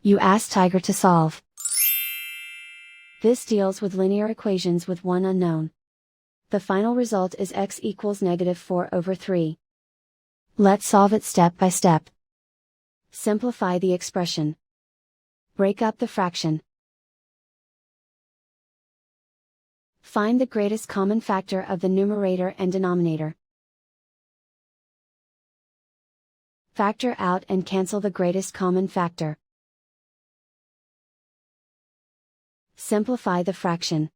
You ask Tiger to solve. This deals with linear equations with one unknown. The final result is x equals -4/3. Let's solve it step by step. Simplify the expression. Break up the fraction. Find the greatest common factor of the numerator and denominator. Factor out and cancel the greatest common factor. Simplify the fraction.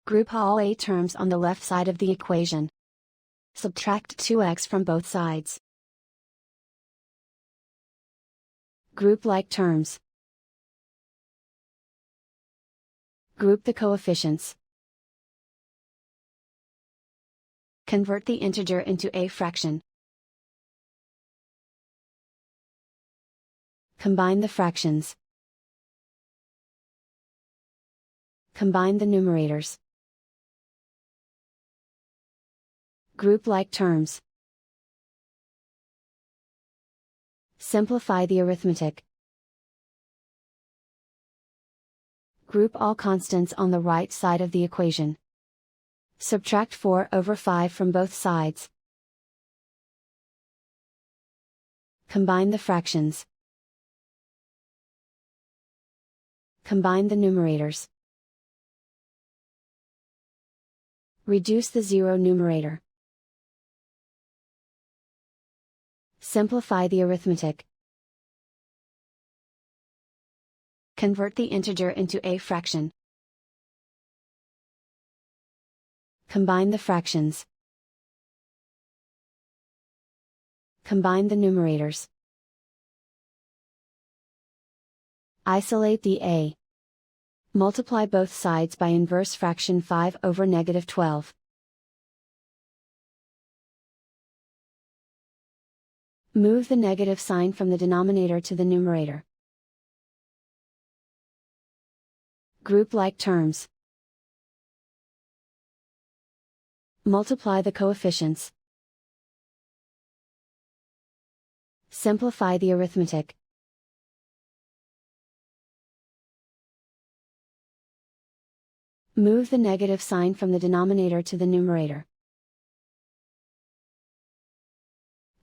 Group all a terms on the left side of the equation. Subtract 2x from both sides. Group like terms. Group the coefficients. Convert the integer into a fraction. Combine the fractions. Combine the numerators. Group like terms. Simplify the arithmetic. Group all constants on the right side of the equation. Subtract 4/5 from both sides. Combine the fractions. Combine the numerators. Reduce the zero numerator. Simplify the arithmetic. Convert the integer into a fraction. Combine the fractions. Combine the numerators. Isolate the a. Multiply both sides by inverse fraction 5/-12. Move the negative sign from the denominator to the numerator. Group like terms. Multiply the coefficients. Simplify the arithmetic. Move the negative sign from the denominator to the numerator.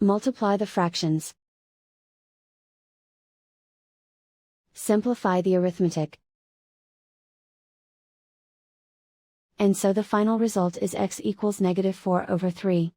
Multiply the fractions. Simplify the arithmetic. And so the final result is x equals -4/3.